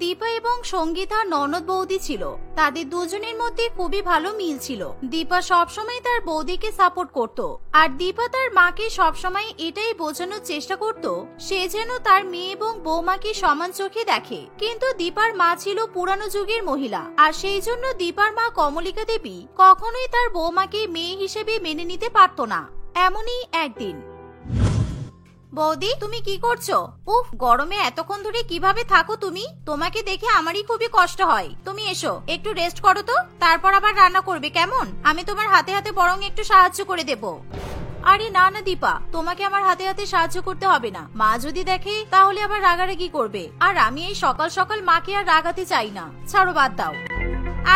দীপা এবং সঙ্গীতা ননদ বৌদি ছিল। তাদের দুজনের মধ্যে খুবই ভালো মিল ছিল। দীপা সবসময় তার বৌদিকে সাপোর্ট করত, আর দীপা তার মাকে সবসময় এটাই বোঝানোর চেষ্টা করত সে যেন তার মেয়ে এবং বৌমাকে সমান চোখে দেখে। কিন্তু দীপার মা ছিল পুরানো যুগের মহিলা, আর সেই জন্য দীপার মা কমলিকা দেবী কখনোই তার বৌমাকে মেয়ে হিসেবে মেনে নিতে পারত না। এমনই একদিন, বৌদি তুমি কি করছো? উফ, গরমে এতক্ষণ ধরে কিভাবে থাকো তুমি? তোমাকে দেখে আমারই খুবই কষ্ট হয়। তুমি এসো, একটু রেস্ট করো তো, তারপর আবার রান্না করবে কেমন? আমি তোমার হাতে হাতে বরং একটু সাহায্য করে দেব। আরে না না দীপা, তোমাকে আমার হাতে হাতে সাহায্য করতে হবে না। মা যদি দেখে তাহলে আবার রাগারাগি করবে, আর আমি এই সকাল সকাল মাকে আর রাগাতে চাই না। ছাড়ো, বাদ দাও।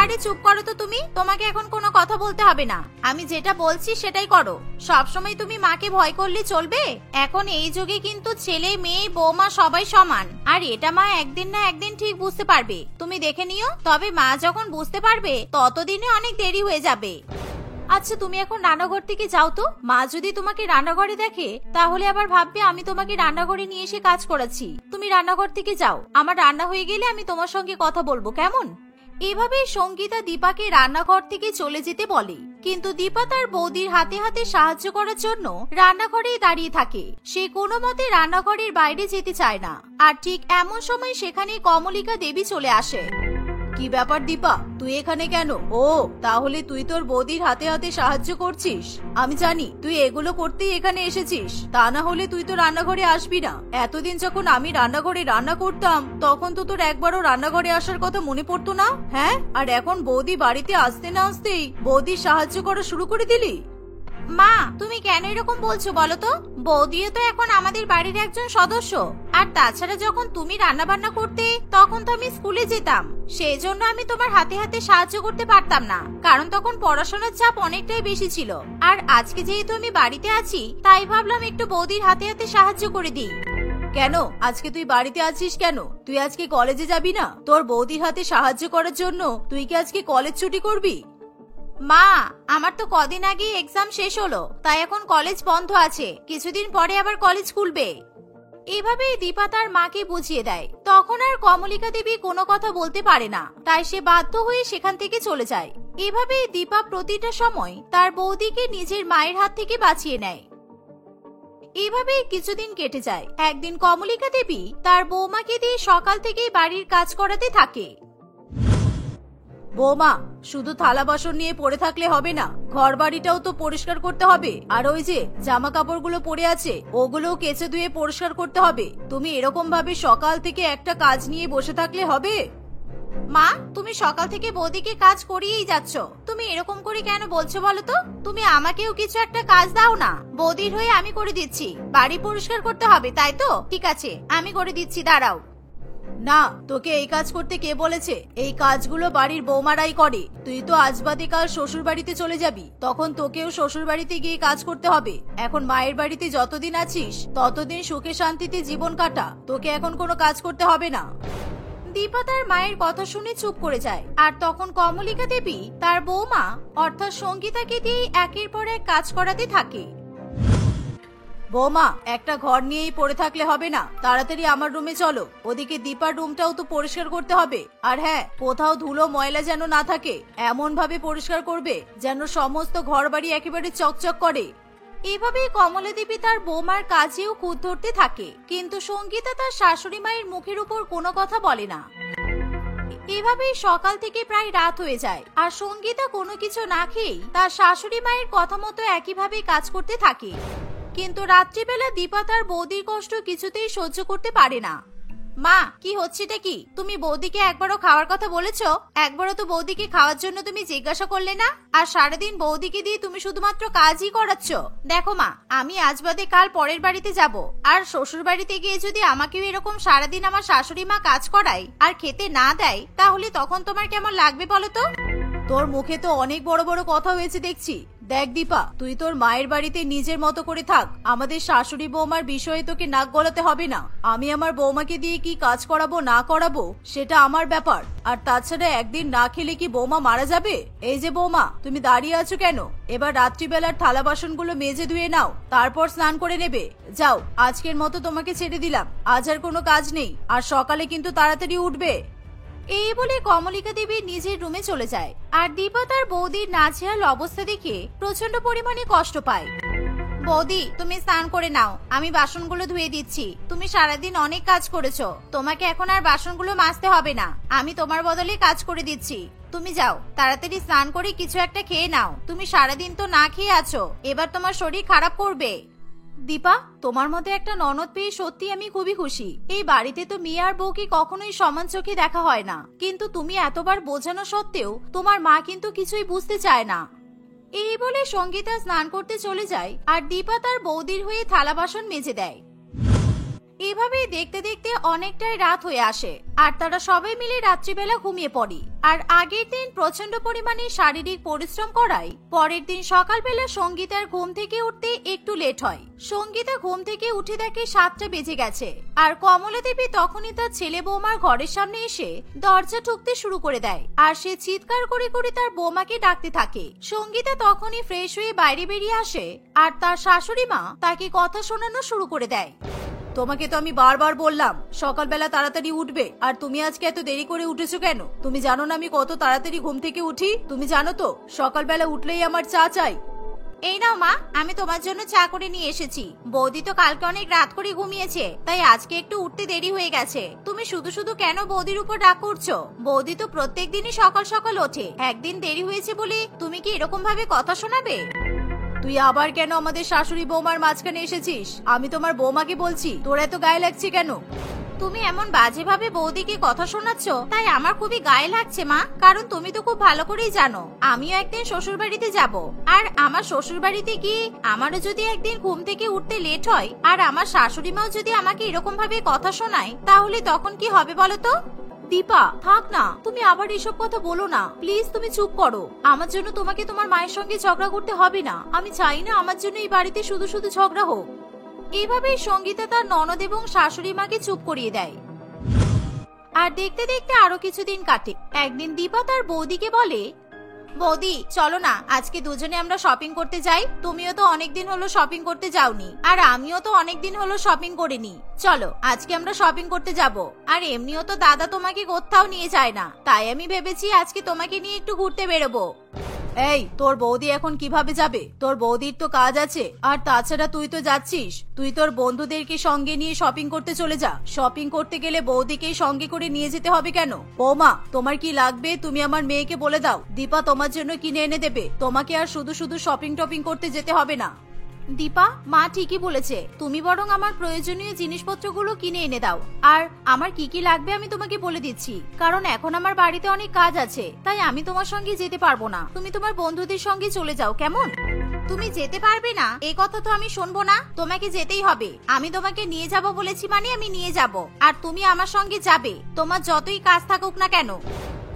আরে চুপ করো তো তুমি, তোমাকে এখন কোনো কথা বলতে হবে না। আমি যেটা বলছি সেটাই করো। সবসময় তুমি মাকে ভয় করলে চলবে? এখন এই যুগে কিন্তু ছেলে মেয়ে বৌমা সবাই সমান, আর এটা মা একদিন না একদিন ঠিক বুঝতে পারবে। তুমি দেখে নিও। তবে মা যখন বুঝতে পারবে ততদিনে অনেক দেরি হয়ে যাবে। আচ্ছা তুমি এখন রান্নাঘর থেকে যাও তো। মা যদি তোমাকে রান্নাঘরে দেখে তাহলে আবার ভাববে আমি তোমাকে রান্নাঘরে নিয়ে এসে কাজ করাচ্ছি। তুমি রান্নাঘর থেকে যাও, আমার রান্না হয়ে গেলে আমি তোমার সঙ্গে কথা বলবো, কেমন? এভাবে সঙ্গীতা দীপাকে রান্নাঘর থেকে চলে যেতে বলে, কিন্তু দীপা তার বৌদির হাতে হাতে সাহায্য করার জন্য রান্নাঘরেই দাঁড়িয়ে থাকে। সে কোনো মতে রান্নাঘরের বাইরে যেতে চায় না। আর ঠিক এমন সময় সেখানে কমলিকা দেবী চলে আসে। কি ব্যাপার দীপা, তুই এখানে কেন? ও, তাহলে তুই তোর বৌদির হাতে হাতে সাহায্য করছিস। আমি জানি তুই এগুলো করতেই এখানে এসেছিস, তা না হলে তুই তো রান্নাঘরে আসবি না। এতদিন যখন আমি রান্নাঘরে রান্না করতাম তখন তো তোর একবারও রান্নাঘরে আসার কথা মনে পড়তো না, হ্যাঁ? আর এখন বৌদি বাড়িতে আসতে না আসতেই বৌদির সাহায্য করা শুরু করে দিলি। মা, তুমি কেন এরকম বলছো বলো তো? বৌদিও তো এখন আমাদের বাড়ির একজন সদস্য। আর তাছাড়া যখন তুমি রান্না বান্না করতে তখন তো আমি স্কুলে যেতাম, সেই জন্য আমি তোমার হাতে হাতে সাহায্য করতে পারতাম না, কারণ তখন পড়াশোনার চাপ অনেকটাই বেশি ছিল। আর আজকে যেহেতু আমি বাড়িতে আছি তাই ভাবলাম একটু বৌদির হাতে হাতে সাহায্য করে দিই। কেন আজকে তুই বাড়িতে আছিস কেন? তুই আজকে কলেজে যাবি না? তোর বৌদির হাতে সাহায্য করার জন্য তুই কি আজকে কলেজ ছুটি করবি? মা, আমার তো কদিন আগে এক্সাম শেষ হলো, তাই এখন কলেজ বন্ধ আছে। কিছুদিন পরে আবার কলেজ খুলবে। এভাবেই দীপা তার মাকে বুঝিয়ে দেয়। তখন আর কমলিকা দেবী কোনো কথা বলতে পারে না, তাই সে বাধ্য হয়ে সেখান থেকে চলে যায়। এভাবেই দীপা প্রতিটা সময় তার বৌদিকে নিজের মায়ের হাত থেকে বাঁচিয়ে নেয়। এভাবেই কিছুদিন কেটে যায়। একদিন কমলিকা দেবী তার বৌমাকে দিয়ে সকাল থেকে বাড়ির কাজ করাতে থাকে। বৌমা, শুধু থালা বাসন নিয়ে পড়ে থাকলে হবে না, ঘর বাড়িটাও তো পরিষ্কার করতে হবে। আর ওই যে জামা কাপড়গুলো পড়ে আছে ওগুলোও কেচে ধুয়ে পরিষ্কার করতে হবে। তুমি এরকম ভাবে সকাল থেকে একটা কাজ নিয়ে বসে থাকলে হবে? মা, তুমি সকাল থেকে বৌদিকে কাজ করিয়েই যাচ্ছ। তুমি এরকম করে কেন বলছো বলো তো? তুমি আমাকেও কিছু একটা কাজ দাও না। বৌদির হয়ে আমি করে দিচ্ছি। বাড়ি পরিষ্কার করতে হবে তাই তো? ঠিক আছে, আমি করে দিচ্ছি, দাঁড়াও। না, তোকে এই কাজ করতে কে বলেছে? এই কাজগুলো বাড়ির বৌমারাই করে। তুই তো আজ বাদে কাল শ্বশুর বাড়িতে চলে যাবি, তখন তোকেও শ্বশুর বাড়িতে গিয়ে কাজ করতে হবে। এখন মায়ের বাড়িতে যতদিন আছিস ততদিন সুখে শান্তিতে জীবন কাটা। তোকে এখন কোনো কাজ করতে হবে না। দীপা তার মায়ের কথা শুনে চুপ করে যায়। আর তখন কমলিকা দেবী তার বৌমা অর্থাৎ সঙ্গীতাকে দিয়ে একের পর এক কাজ করাতে থাকে। বৌমা, একটা ঘর নিয়েই পড়ে থাকলে হবে না, তাড়াতাড়ি আমার রুমে চলো। ওদিকে দীপার রুমটাও তো পরিষ্কার করতে হবে। আর হ্যাঁ, কোথাও ধুলো ময়লা যেন না থাকে, এমন ভাবে পরিষ্কার করবে যেন সমস্ত ঘর বাড়ি একেবারে চকচক করে। এভাবেই কমলা দেবী তার বৌমার কাজেও খুঁত ধরতে থাকে, কিন্তু সঙ্গীতা তার শাশুড়ি মায়ের মুখের উপর কোনো কথা বলে না। এভাবেই সকাল থেকে প্রায় রাত হয়ে যায়, আর সঙ্গীতা কোনো কিছু না খেয়েই তার শাশুড়ি মায়ের কথা মতো একইভাবে কাজ করতে থাকে। কিন্তু রাত্রিবেলা দীপা তার বৌদির কষ্ট কিছুতেই সহ্য করতে পারে না। মা, কি হচ্ছেটা কি? তুমি বৌদিকে একবারও খাওয়ার কথা বলেছো? একবারও তো বৌদিকে খাওয়ার জন্য তুমি জিজ্ঞাসা করলে না। আর সারাদিন বৌদিকে দিয়ে তুমি শুধুমাত্র কাজই করাচ্ছ। দেখো মা, আমি আজ বাদে কাল পরের বাড়িতে যাব, আর শ্বশুর বাড়িতে গিয়ে যদি আমাকেও এরকম সারাদিন আমার শাশুড়ি মা কাজ করায় আর খেতে না দেয়, তাহলে তখন তোমার কেমন লাগবে বলো তো? তোর মুখে তো অনেক বড় বড় কথা হয়েছে দেখছি। দেখ দীপা, তুই তোর মায়ের বাড়িতে নিজের মতো করে থাক। আমাদের শাশুড়ি বৌমার বিষয়ে তোকে নাক গলাতে হবে না। আমি আমার বৌমাকে দিয়ে কি কাজ করাবো না করাবো সেটা আমার ব্যাপার। আর তাছাড়া একদিন না খেলে কি বৌমা মারা যাবে? এই যে বৌমা, তুমি দাঁড়িয়ে আছো কেন? এবার রাত্রিবেলার থালা বাসনগুলো মেজে ধুয়ে নাও, তারপর স্নান করে নেবে। যাও, আজকের মতো তোমাকে ছেড়ে দিলাম। আজ আর কোনো কাজ নেই, আর সকালে কিন্তু তাড়াতাড়ি উঠবে। এই বলে কমলিকা দেবী নিজের রুমে চলে যায়। আর দীপা তার বৌদির নাজেহাল অবস্থা দেখে প্রচন্ড পরিমাণে কষ্ট পায়। বৌদি, তুমি স্নান করে নাও, আমি বাসনগুলো ধুয়ে দিচ্ছি। তুমি সারাদিন অনেক কাজ করেছো, তোমাকে এখন আর বাসনগুলো মাজতে হবে না। আমি তোমার বদলে কাজ করে দিচ্ছি। তুমি যাও, তাড়াতাড়ি স্নান করে কিছু একটা খেয়ে নাও। তুমি সারাদিন তো না খেয়ে আছো, এবার তোমার শরীর খারাপ করবে। দীপা, তোমার মতো একটা ননদ পেয়ে সত্যি আমি খুবই খুশি। এই বাড়িতে তো মেয়ে আর বউকে কখনোই সমান চোখে দেখা হয় না, কিন্তু তুমি এতবার বোঝানো সত্ত্বেও তোমার মা কিন্তু কিছুই বুঝতে চায় না। এই বলে সঙ্গীতা স্নান করতে চলে যায়, আর দীপা তার বৌদির হয়ে থালা বাসন মেজে দেয়। এভাবেই দেখতে দেখতে অনেকটাই রাত হয়ে আসে, আর তারা সবাই মিলে রাত্রিবেলা ঘুমিয়ে পড়ে। আর আগের দিন প্রচন্ড পরিমাণে শারীরিক পরিশ্রম করায় পরের দিন সকালবেলা সঙ্গীতার ঘুম থেকে উঠতে একটু লেট হয়। সঙ্গীতা ঘুম থেকে উঠে দেখে 7টা বেজে গেছে, আর কমলা দেবী তখনই তার ছেলে বৌমার ঘরের সামনে এসে দরজা ঠুকতে শুরু করে দেয়। আর সে চিৎকার করে করে তার বৌমাকে ডাকতে থাকে। সঙ্গীতা তখনই ফ্রেশ হয়ে বাইরে বেরিয়ে আসে, আর তার শাশুড়ি মা তাকে কথা শোনানো শুরু করে দেয়। তোমাকে তো আমি বারবার বললাম সকালবেলা তাড়াতাড়ি উঠবে, আর তুমি আজকে এত দেরি করে উঠেছো কেন? তুমি জানো না আমি কত তাড়াতাড়ি ঘুম থেকে উঠি? তুমি জানো তো সকালবেলা উঠলেই আমার চা চাই। এই নাও মা, আমি তোমার জন্য চা করে নিয়ে এসেছি। বৌদি তো কালকে অনেক রাত করে ঘুমিয়েছে, তাই আজকে একটু উঠতে দেরি হয়ে গেছে। তুমি শুধু শুধু কেন বৌদির উপর রাগ করছো? বৌদি তো প্রত্যেক দিনই সকাল সকাল ওঠে, একদিন দেরি হয়েছে বলে তুমি কি এরকম ভাবে কথা শোনাবে? তুই আবার কেন আমাদের শাশুড়ি বৌমার মাঝখানে এসেছিস? আমি তোমার বৌমাকে বলছি, তোর এত গায়ে লাগছে কেন? তুমি এমন বাজে ভাবে বৌদিকে কথা শোনাচ্ছ, তাই আমার খুবই গায়ে লাগছে মা। কারণ তুমি তো খুব ভালো করেই জানো আমিও একদিন শ্বশুর বাড়িতে যাব, আর আমার শ্বশুর বাড়িতে গিয়ে আমারও যদি একদিন ঘুম থেকে উঠতে লেট হয়, আর আমার শাশুড়ি মাও যদি আমাকে এরকম ভাবে কথা শোনায়, তাহলে তখন কি হবে বলো তো? দীপা, থাক না, তুমি আবার এসব কথা বলো না প্লিজ। তুমি চুপ করো। আমার জন্য তোমাকে তোমার মায়ের সঙ্গে ঝগড়া করতে হবে না। আমি চাই না আমার জন্য এই বাড়িতে শুধু শুধু ঝগড়া হোক। এভাবেই সঙ্গীতা তার ননদ এবং শাশুড়ি মাকে চুপ করিয়ে দেয়। আর দেখতে দেখতে আরো কিছুদিন কাটে। একদিন দীপা তার বৌদিকে বলে, বৌদি চলো না, আজকে দুজনে আমরা শপিং করতে যাই। তুমিও তো অনেকদিন হলো শপিং করতে যাওনি, আর আমিও তো অনেকদিন হলো শপিং করিনি। চলো আজকে আমরা শপিং করতে যাব। আর এমনিও তো দাদা তোমাকে কোথাও নিয়ে যায় না, তাই আমি ভেবেছি আজকে তোমাকে নিয়ে একটু ঘুরতে বেরোবো। এই, তোর বৌদি এখন কিভাবে যাবে? তোর বৌদির তো কাজ আছে, আর তাছাড়া তুই তো যাচ্ছিস। তুই তোর বন্ধুদেরকে সঙ্গে নিয়ে শপিং করতে চলে যা। শপিং করতে গেলে বৌদিকে সঙ্গে করে নিয়ে যেতে হবে কেন? বৌমা, তোমার কি লাগবে তুমি আমার মেয়েকে বলে দাও, দীপা তোমার জন্য কিনে এনে দেবে। তোমাকে আর শুধু শুধু শপিং টপিং করতে যেতে হবে না। দীপা, মা ঠিকই বলেছে, তুমি বরং আমার প্রয়োজনীয় জিনিসপত্রগুলো কিনে এনে দাও। আর আমার কি কি লাগবে আমি তোমাকে বলে দিচ্ছি, কারণ এখন আমার বাড়িতে অনেক কাজ আছে, তাই আমি তোমার সঙ্গে যেতে পারবো না। তুমি তোমার বন্ধুদের সঙ্গে চলে যাও, কেমন? তুমি যেতে পারবে না এই কথা তো আমি শুনবো না। তোমাকে যেতেই হবে। আমি তোমাকে নিয়ে যাব বলেছি মানে আমি নিয়ে যাব, আর তুমি আমার সঙ্গে যাবে, তোমার যতই কাজ থাকুক না কেন।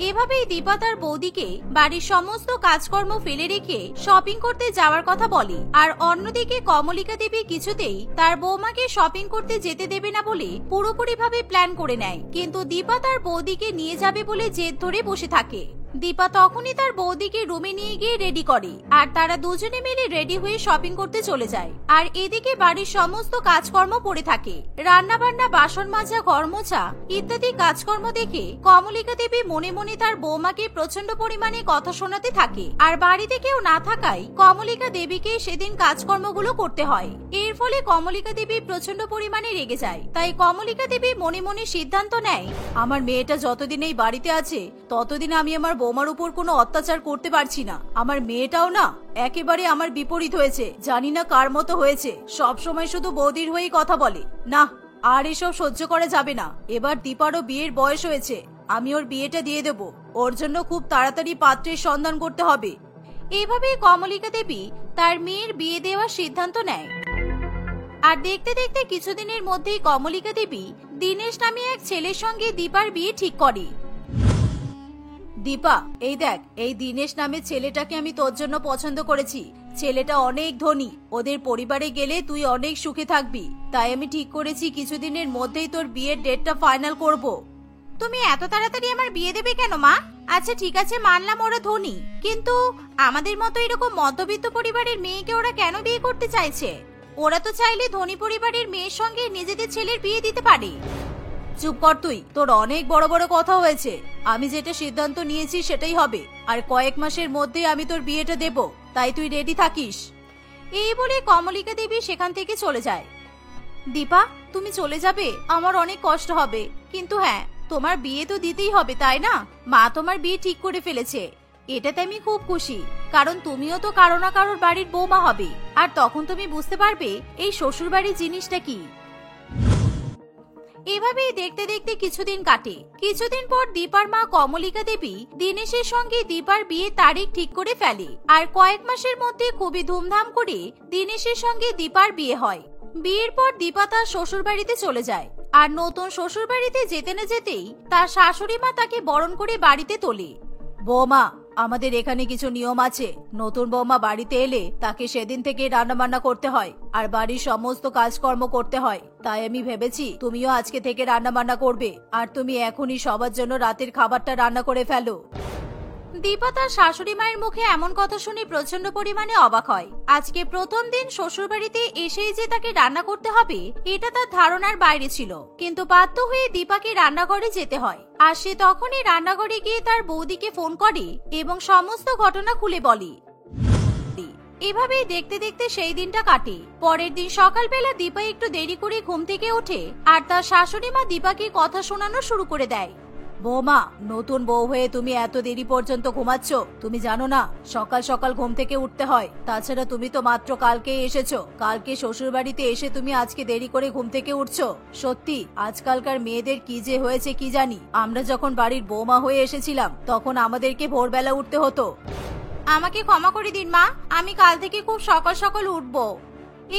এভাবেই দীপা তার বৌদিকে বাড়ির সমস্ত কাজকর্ম ফেলে রেখে শপিং করতে যাওয়ার কথা বলে। আর অন্যদিকে কমলিকা দেবী কিছুতেই তার বৌমাকে শপিং করতে যেতে দেবে না বলে পুরোপুরি ভাবে প্ল্যান করে নেয়। কিন্তু দীপা তার বৌদিকে নিয়ে যাবে বলে জেদ ধরে বসে থাকে। দীপা তখনই তার বৌদিকে রুমে নিয়ে গিয়ে রেডি করে, আর তারা দুজনে মিলে রেডি হয়ে শপিং করতে চলে যায়। আর এদিকে বাড়ির সমস্ত কাজকর্ম পড়ে থাকে। রান্না বান্না, বাসন মাজা, ঘর মোছা ইত্যাদি কাজকর্ম দেখে কমলিকা দেবী মনে মনে তার বৌমাকে প্রচন্ড পরিমাণে কথা শোনাতে থাকে। আর বাড়িতে কেউ না থাকায় কমলিকা দেবীকে সেদিন কাজকর্মগুলো করতে হয়। এর ফলে কমলিকা দেবী প্রচন্ড পরিমাণে রেগে যায়। তাই কমলিকা দেবী মনে মনে সিদ্ধান্ত নেয়, আমার মেয়েটা যতদিন এই বাড়িতে আছে ততদিন আমি আমার বৌমার উপর কোনো অত্যাচার করতে পারছি না। আমার মেয়েটাও না একেবারে আমার বিপরীত হয়েছে, জানি না কার মতো হয়েছে, সব সময় শুধু বৌদির হয়েই কথা বলে। না, আর এসব সহ্য করা যাবে না। এবার দীপারও বিয়ের বয়স হয়েছে, আমি ওর বিয়েটা দিয়ে দেব। ওর জন্য খুব তাড়াতাড়ি পাত্রের সন্ধান করতে হবে। এইভাবে কমলিকা দেবী তার মেয়ের বিয়ে দেওয়ার সিদ্ধান্ত নেয়। আর দেখতে দেখতে কিছুদিনের মধ্যেই কমলিকা দেবী দীনেশ নামে এক ছেলের সঙ্গে দীপার বিয়ে ঠিক করে। দীপা, এই দেখ, এই দীনেশ নামের ছেলেটাকে আমি তোর জন্য পছন্দ করেছি। ছেলেটা অনেক ধনী, ওদের পরিবারে গেলে তুই অনেক সুখে থাকবি। তাই আমি ঠিক করেছি কিছুদিনের মধ্যেই তোর বিয়ের ডেটটা ফাইনাল করব। তুমি এত তাড়াতাড়ি আমার বিয়ে দেবে কেন মা? আচ্ছা ঠিক আছে, মানলাম ওরা ধনী, কিন্তু আমাদের মতো এরকম মধ্যবিত্ত পরিবারের মেয়েকে ওরা কেন বিয়ে করতে চাইছে? ওরা তো চাইলে ধনী পরিবারের মেয়ের সঙ্গে নিজেদের ছেলের বিয়ে দিতে পারে। চুপ কর তুই, তোর অনেক বড় বড় কথা হয়েছে। আমি যেটা সিদ্ধান্ত নিয়েছি সেটাই হবে, আর কয়েক মাসের মধ্যে আমি তোর বিয়েটা দেব, তাই তুই রেডি থাকিস। এই বলে কমলিকা দেবী সেখান থেকে চলে যায়। দীপা, তুমি চলে যাবে, আমার অনেক কষ্ট হবে, কিন্তু হ্যাঁ, তোমার বিয়ে তো দিতেই হবে, তাই না? মা তোমার বিয়ে ঠিক করে ফেলেছে, এটাতে আমি খুব খুশি, কারণ তুমিও তো কারো না কারোর বাড়ির বৌমা হবে, আর তখন তুমি বুঝতে পারবে এই শ্বশুর বাড়ির জিনিসটা কি। এভাবেই দেখতে দেখতে কিছুদিন কাটে। কিছুদিন পর দীপার মা কমলিকা দেবী দীনেশের সঙ্গে দীপার বিয়ে তারিখ ঠিক করে ফেলে, আর কয়েক মাসের মধ্যে খুবই ধুমধাম করে দীনেশের সঙ্গে দীপার বিয়ে হয়। বিয়ের পর দীপা তার শ্বশুর বাড়িতে চলে যায়, আর নতুন শ্বশুর বাড়িতে যেতে না যেতেই তার শাশুড়ি মা তাকে বরণ করে বাড়িতে তোলে। বৌমা, আমাদের এখানে কিছু নিয়ম আছে। নতুন বৌমা বাড়িতে এলে তাকে সেদিন থেকে রান্না বান্না করতে হয়, আর বাড়ির সমস্ত কাজকর্ম করতে হয়। তাই আমি ভেবেছি তুমিও আজকে থেকে রান্না বান্না করবে, আর তুমি এখনই সবার জন্য রাতের খাবারটা রান্না করে ফেলো। দীপা তার শাশুড়ি মায়ের মুখে এমন কথা শুনে প্রচন্ড পরিমাণে অবাক হয়। আজকে প্রথম দিন শ্বশুর বাড়িতে এসেই যে তাকে রান্না করতে হবে এটা তার ধারণার বাইরে ছিল, কিন্তু বাধ্য হয়ে দীপাকে রান্নাঘরে যেতে হয়। আর সে তখনই রান্নাঘরে গিয়ে তার বৌদিকে ফোন করে এবং সমস্ত ঘটনা খুলে বলে। এভাবেই দেখতে দেখতে সেই দিনটা কাটে। পরের দিন সকালবেলা দীপা একটু দেরি করে ঘুম থেকে ওঠে, আর তার শাশুড়ি মা দীপাকে কথা শোনানো শুরু করে দেয়। বৌমা, নতুন বউ হয়ে তুমি এত দেরি পর্যন্ত ঘুমাচ্ছ? তুমি জানো না সকাল সকাল ঘুম থেকে উঠতে হয়? তাছাড়া তুমি তো মাত্র কালকে এসেছো, কালকে শ্বশুর বাড়িতে এসে তুমি আজকে দেরি করে ঘুম থেকে উঠছো। সত্যি আজকালকার মেয়েদের কি যে হয়েছে কি জানি। আমরা যখন বাড়ির বৌমা হয়ে এসেছিলাম তখন আমাদেরকে ভোরবেলা উঠতে হতো। আমাকে ক্ষমা করে দিন মা, আমি কাল থেকে খুব সকাল সকাল উঠবো।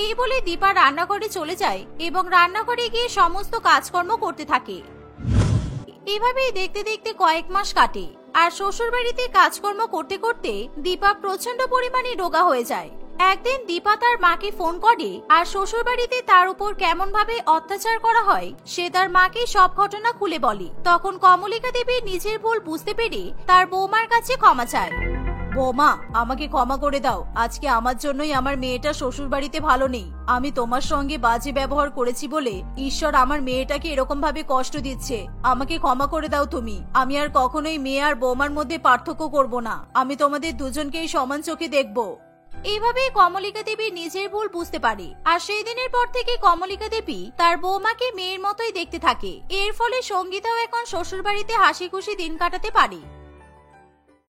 এই বলে দীপা রান্নাঘরে চলে যায় এবং রান্নাঘরে গিয়ে সমস্ত কাজকর্ম করতে থাকে। এভাবেই দেখতে দেখতে কয়েক মাস কাটে, আর শ্বশুর বাড়িতে কাজকর্ম করতে করতে দীপা প্রচন্ড পরিমাণে রোগা হয়ে যায়। একদিন দীপা তার মাকে ফোন করে, আর শ্বশুর বাড়িতে তার উপর কেমন ভাবে অত্যাচার করা হয় সে তার মাকে সব ঘটনা খুলে বলে। তখন কমলিকা দেবী নিজের ভুল বুঝতে পেরে তার বৌমার কাছে ক্ষমা চায়। বৌমা, আমাকে ক্ষমা করে দাও, আজকে আমার জন্যই আমার মেয়েটা শ্বশুর বাড়িতে ভালো নেই। আমি তোমার সঙ্গে বাজে ব্যবহার করেছি বলে ঈশ্বর আমার মেয়েটাকে এরকম ভাবে কষ্ট দিচ্ছে। আমাকে ক্ষমা করে দাও তুমি। আমি আর কখনোই মেয়ে আর বৌমার মধ্যে পার্থক্য করব না। আমি তোমাদের দুজনকেই সমান চোখে দেখব। এইভাবে কমলিকা দেবী নিজের ভুল বুঝতে পারে, আর সেই দিনের পর থেকে কমলিকা দেবী তার বৌমাকে মেয়ের মতোই দেখতে থাকে। এর ফলে সঙ্গীতাও এখন শ্বশুর বাড়িতে হাসি খুশি দিন কাটাতে পারে।